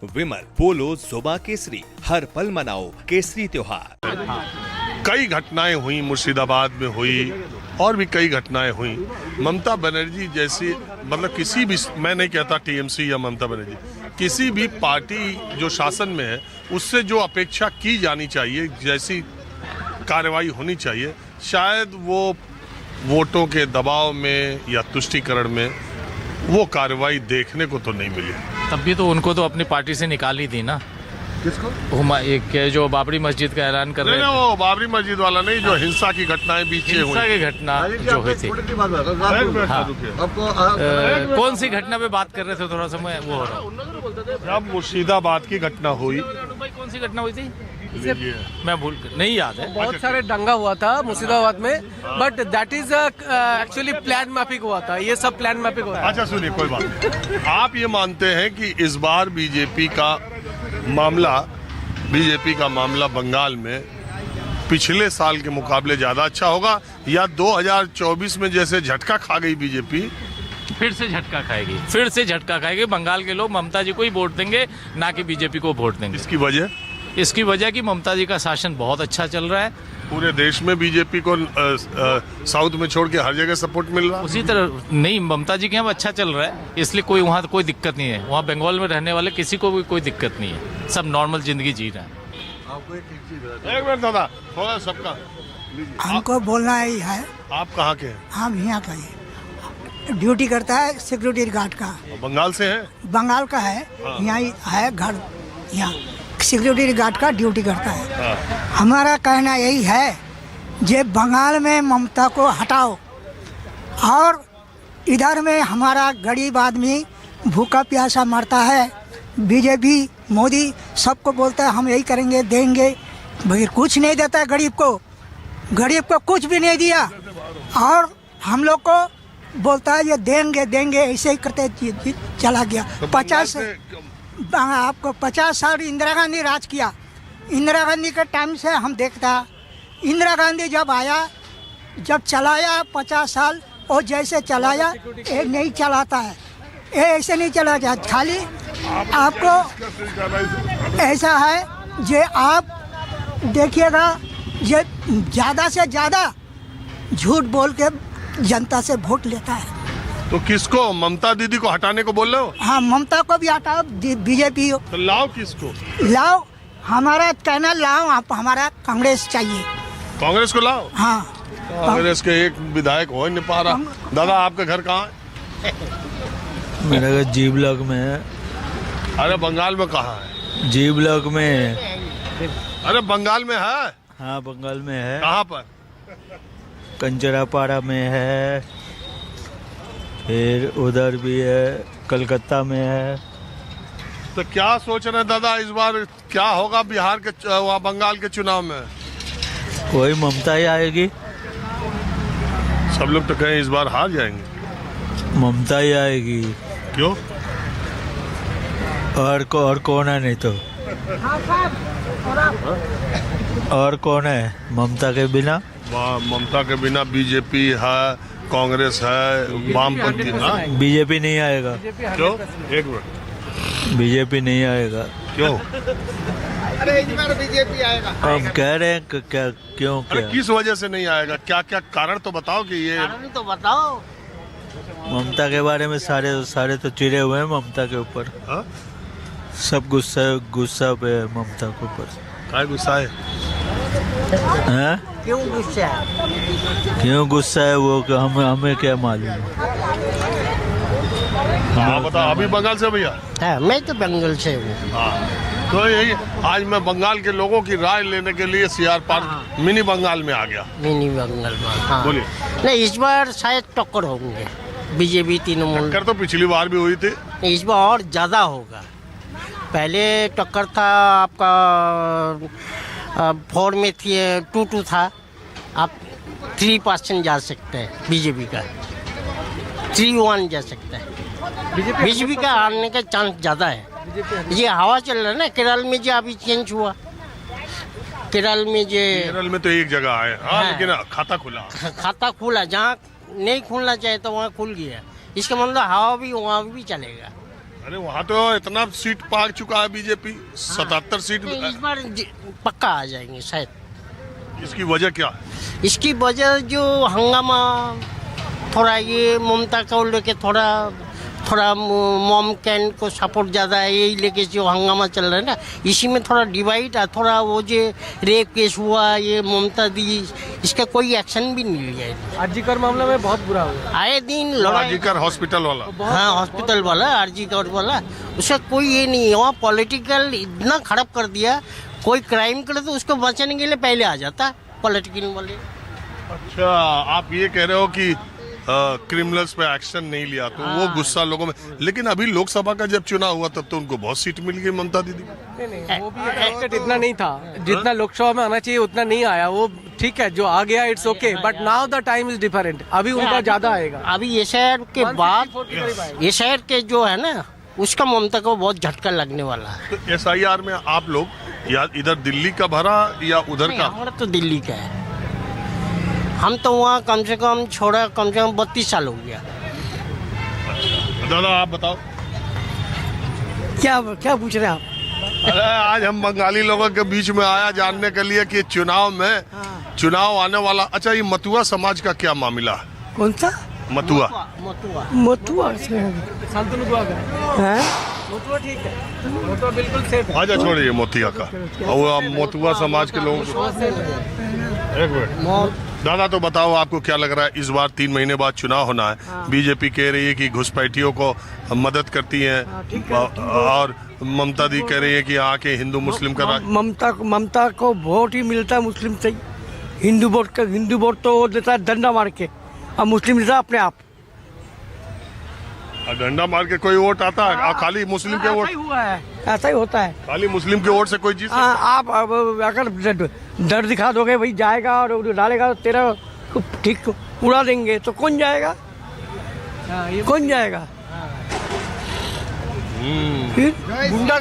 विमल, पोलो, जुबा केसरी, हर पल मनाओ केसरी त्योहार। कई घटनाएं हुई, मुर्शिदाबाद में हुई और भी कई घटनाएं हुई। ममता बनर्जी जैसी, मतलब किसी भी, मैं नहीं कहता टीएमसी या ममता बनर्जी, किसी भी पार्टी जो शासन में है उससे जो अपेक्षा की जानी चाहिए, जैसी कार्रवाई होनी चाहिए, शायद वो वोटों के दबाव में या तुष्टीकरण में वो कार्रवाई देखने को तो नहीं मिली। तब भी तो उनको तो अपनी पार्टी से निकाल ही दी ना। किसको? एक जो बाबरी मस्जिद का ऐलान कर रहे थे। वो बाबरी मस्जिद वाला नहीं, जो हिंसा की घटनाएं बीच में हुई। हिंसा की घटना जो हुई थी। हाँ। कौन सी घटना पे बात कर रहे थे? थोड़ा समय वो हो रहा। जब मुर्शिदाबाद की घटना हुई, कौन सी घटना हुई थी? मैं भूल नहीं याद है। बहुत सारे दंगा हुआ था मुर्शिदाबाद में, but that is actually plan mapping हुआ था। ये सब प्लान मैपिंग हुआ था। अच्छा सुनिए, कोई बात नहीं। आप ये मानते हैं कि इस बार बीजेपी का मामला बंगाल में पिछले साल के मुकाबले ज्यादा अच्छा होगा, या 2024 में जैसे झटका खा गई बीजेपी फिर से झटका खाएगी? बंगाल के लोग ममता जी को ही वोट देंगे, ना कि बीजेपी को वोट देंगे। इसकी वजह कि ममता जी का शासन बहुत अच्छा चल रहा है। पूरे देश में बीजेपी को साउथ में छोड़ के हर जगह सपोर्ट मिल रहा है। उसी तरह नहीं, ममता जी के यहाँ अच्छा चल रहा है, इसलिए वहाँ कोई दिक्कत नहीं है। वहाँ बंगाल में रहने वाले किसी को भी कोई दिक्कत नहीं है, सब नॉर्मल जिंदगी जी रहे हैं। एक मिनट दादा, थोड़ा सबका हमको बोलना ही है। आप कहाँ के हैं? हम यहाँ का ही ड्यूटी करता है, सिक्योरिटी गार्ड का। बंगाल से है? बंगाल का है। यहाँ ही है घर, यहाँ सिक्योरिटी गार्ड का ड्यूटी करता है। हमारा कहना यही है, जे बंगाल में ममता को हटाओ और इधर में हमारा गरीब आदमी भूखा प्यासा मरता है। बीजेपी मोदी सबको बोलता है हम यही करेंगे, देंगे, मगर कुछ नहीं देता है गरीब को कुछ भी नहीं दिया। और हम लोग को बोलता है ये देंगे, ऐसे ही करते चला गया। तो आपको 50 साल इंदिरा गांधी राज किया। इंदिरा गांधी के टाइम से हम देखता, इंदिरा गांधी जब चलाया 50 साल, और जैसे चलाया ये नहीं चलाता है, ये ऐसे नहीं चला जाता। खाली आपको ऐसा है, जे आप देखिएगा, ये ज़्यादा से ज़्यादा झूठ बोल के जनता से वोट लेता है। तो किसको? ममता दीदी को हटाने को बोल रहे हो? हाँ, ममता को भी हटाओ, बीजेपी हो। तो लाओ किसको? लाओ, हमारा कहना लाओ, आप हमारा कांग्रेस चाहिए। कांग्रेस को लाओ? हाँ। कांग्रेस के एक विधायक हो नहीं पा रहा। दादा आपका घर कहाँ है? मेरा घर जी ब्लॉक में है। अरे बंगाल में कहाँ है? जी ब्लॉक में। अरे बंगाल में है? हाँ बंगाल में है। कहाँ पर? कंजरापाड़ा में है, फिर उधर भी है, कलकत्ता में है। तो क्या सोच रहे हैं दादा, इस बार क्या होगा बिहार के बंगाल के चुनाव में? कोई ममता ही आएगी। सब लोग तो कहें इस बार हार जाएंगे। ममता ही आएगी। क्यों? और कौन है? नहीं तो और कौन है ममता के बिना? ममता के बिना बीजेपी है, कांग्रेस है, वामपंथी है। बीजेपी नहीं आएगा। क्यों? एक मिनट, बीजेपी नहीं आएगा। क्यों? अरे इस बार बीजेपी आएगा। हम कह रहे हैं क्या, क्यों? अरे किस वजह से नहीं आएगा? क्या क्या कारण तो बताओ कि ये कारण तो बताओ। ममता के बारे में सारे तो चिड़े हुए हैं ममता के ऊपर। हा? सब गुस्सा पे है ममता के ऊपर। क्या गुस्सा है? हैं? क्यों गुस्सा है वो? हमें क्या मालूम? हाँ बताओ। अभी बंगाल से भैया? हाँ, मैं तो बंगाल से हूँ। हाँ, तो यही आज मैं बंगाल के लोगों की राय लेने के लिए सीआर पार्क मिनी बंगाल में आ गया। मिनी बंगाल में, हाँ। बोलिए। नहीं, इस बार शायद टक्कर होंगे बीजेपी तृणमूल। टक्कर तो पिछली बार भी हुई थी। इस बार और ज़्यादा होगा। पहले टक्कर था आपका 4 में थी, 2-2 था। आप 3% जा सकते हैं बीजेपी का, 3-1 जा सकता है। बीजेपी का हारने का चांस ज़्यादा है। ये हवा चल रहा है ना, केरल में जो अभी चेंज हुआ, केरल में तो एक जगह है। हाँ, लेकिन खाता खुला, जहाँ नहीं खुलना चाहिए तो वहाँ खुल गया। इसका मतलब हवा भी वहाँ भी चलेगा। अरे वहाँ तो इतना सीट पा चुका है बीजेपी, 77 सीट। इस बार पक्का आ जाएंगे शायद। इसकी वजह क्या है? इसकी वजह जो हंगामा, थोड़ा ये ममता को लेके थोड़ा मॉम कैन को सपोर्ट ज़्यादा है, यही लेके जो हंगामा चल रहा है ना, इसी में थोड़ा डिवाइड है। थोड़ा वो जो रेप केस हुआ, ये ममता दी, इसका कोई एक्शन भी नहीं लिया है। आरजीकर मामला में बहुत बुरा हुआ। आए दिन लड़ाई, आरजीकर हॉस्पिटल वाला, हाँ हॉस्पिटल वाला, आरजीकर वाला, उसका कोई ये नहीं है। वहाँ पॉलिटिकल इतना खराब कर दिया, कोई क्राइम करे तो उसको बचाने के लिए पहले आ जाता है पॉलिटिकल वाले। अच्छा, आप ये कह रहे हो कि क्रिमिनल्स पे एक्शन नहीं लिया तो वो गुस्सा लोगों में। लेकिन अभी लोकसभा का जब चुनाव हुआ तब तो उनको बहुत सीट मिल गई ममता दीदी। नहीं, वो भी एक्सपेक्टेड इतना नहीं था, जितना लोकसभा में आना चाहिए उतना नहीं आया। वो ठीक है, जो आ गया it's okay, but now the time is different. अभी उनका ज्यादा आएगा। अभी ये शहर के बाद, ये शहर के जो है ना, उसका ममता को बहुत झटका लगने वाला है। तो SIR में आप लोग या इधर दिल्ली का भरा या उधर का? हमारा तो दिल्ली का है। हम तो वहाँ कम से कम 32 साल हो गया। दादा आप बताओ, क्या पूछ रहे हैं आप? अरे आज हम बंगाली लोगों के बीच में आया जानने के लिए कि चुनाव आने वाला। अच्छा, ये मथुआ समाज का क्या मामला है? कौन सा मथुआ मथुआ शांतनु दुआ का है? मथुआ ठीक है, मथुआ बिल्कुल सेफ है। आजा छोड़िए मोतिया का, और वो मथुआ समाज के लोगों को। एक मिनट दादा, तो बताओ आपको क्या लग रहा है, इस बार 3 महीने बाद चुनाव होना है, बीजेपी कह रही है कि घुसपैठियों को मदद करती है और ममता दी कह रही है कि आके हिंदू मुस्लिम का राज। ममता को वोट ही मिलता है मुस्लिम से ही। हिंदू वोट तो देता है डंडा मार के, और मुस्लिम देता है अपने आप। डंडा मार के कोई वोट आता है? खाली मुस्लिम के वोट? ऐसा ही होता है। खाली मुस्लिम के वोट से कोई जीत? आप अगर डर दिखा दोगे भाई जाएगा और डालेगा, तेरा ठीक उड़ा देंगे, तो कौन जाएगा? कौन जाएगा? फिर गुंडा